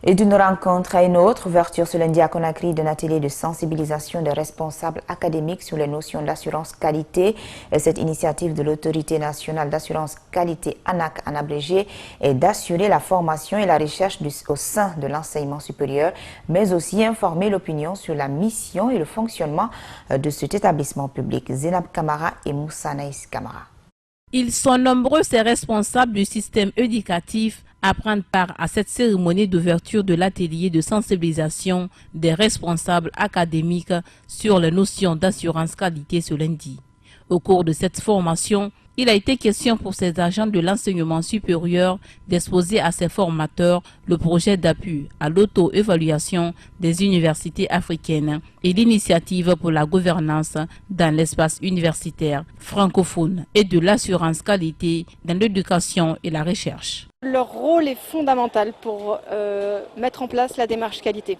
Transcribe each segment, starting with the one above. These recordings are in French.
Et d'une rencontre à une autre, ouverture ce lundi à Conakry d'un atelier de sensibilisation des responsables académiques sur les notions d'assurance qualité. Cette initiative de l'Autorité nationale d'assurance qualité ANAQ en abrégé est d'assurer la formation et la recherche au sein de l'enseignement supérieur, mais aussi informer l'opinion sur la mission et le fonctionnement de cet établissement public. Zénab Kamara et Moussa Naïs Kamara. Ils sont nombreux, ces responsables du système éducatif, à prendre part à cette cérémonie d'ouverture de l'atelier de sensibilisation des responsables académiques sur les notions d'assurance qualité ce lundi. Au cours de cette formation, il a été question pour ces agents de l'enseignement supérieur d'exposer à ces formateurs le projet d'appui à l'auto-évaluation des universités africaines et l'initiative pour la gouvernance dans l'espace universitaire francophone et de l'assurance qualité dans l'éducation et la recherche. Leur rôle est fondamental pour mettre en place la démarche qualité.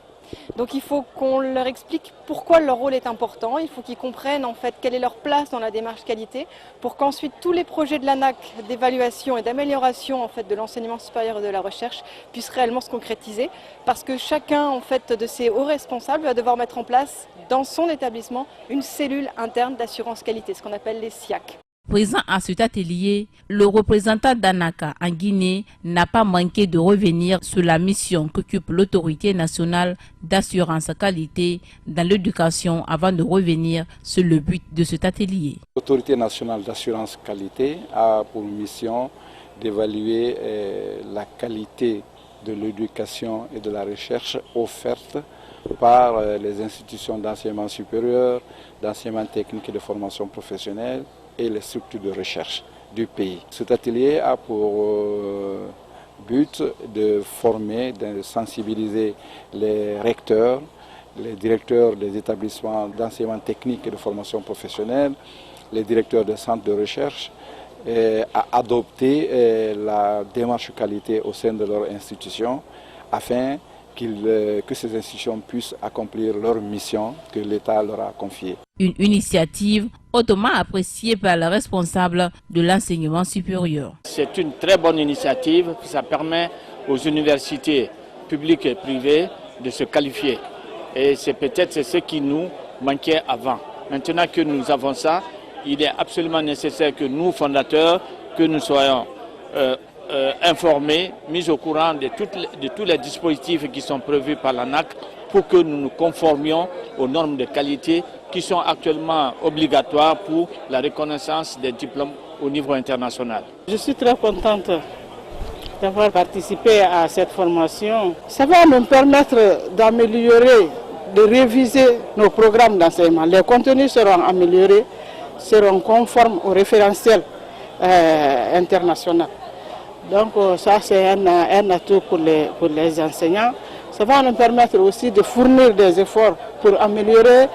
Donc il faut qu'on leur explique pourquoi leur rôle est important, il faut qu'ils comprennent en fait quelle est leur place dans la démarche qualité pour qu'ensuite tous les projets de l'ANAQ d'évaluation et d'amélioration en fait de l'enseignement supérieur et de la recherche puissent réellement se concrétiser parce que chacun en fait de ces hauts responsables va devoir mettre en place dans son établissement une cellule interne d'assurance qualité, ce qu'on appelle les SIAC. Présent à cet atelier, le représentant d'ANAQ en Guinée n'a pas manqué de revenir sur la mission qu'occupe l'Autorité nationale d'assurance qualité dans l'éducation avant de revenir sur le but de cet atelier. L'Autorité nationale d'assurance qualité a pour mission d'évaluer la qualité de l'éducation et de la recherche offerte par les institutions d'enseignement supérieur, d'enseignement technique et de formation professionnelle et les structures de recherche du pays. Cet atelier a pour but de former, de sensibiliser les recteurs, les directeurs des établissements d'enseignement technique et de formation professionnelle, les directeurs des centres de recherche, à adopter la démarche qualité au sein de leur institution afin que ces institutions puissent accomplir leur mission que l'État leur a confiée. Une initiative hautement appréciée par les responsables de l'enseignement supérieur. C'est une très bonne initiative, ça permet aux universités publiques et privées de se qualifier. Et c'est peut-être ce qui nous manquait avant. Maintenant que nous avons ça, il est absolument nécessaire que nous, fondateurs, que nous soyons informés, mis au courant de tous les dispositifs qui sont prévus par l'ANAQ pour que nous nous conformions aux normes de qualité qui sont actuellement obligatoires pour la reconnaissance des diplômes au niveau international. Je suis très contente d'avoir participé à cette formation. Ça va nous permettre d'améliorer, de réviser nos programmes d'enseignement. Les contenus seront améliorés, seront conformes au référentiel international. Donc ça c'est un atout pour les enseignants. Ça va nous permettre aussi de fournir des efforts pour améliorer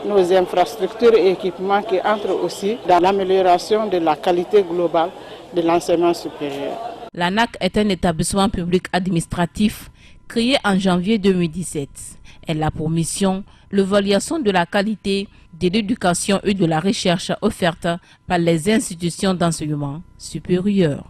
nos infrastructures et équipements qui entrent aussi dans l'amélioration de la qualité globale de l'enseignement supérieur. L'ANAQ est un établissement public administratif créé en janvier 2017. Elle a pour mission l'évaluation de la qualité de l'éducation et de la recherche offerte par les institutions d'enseignement supérieur.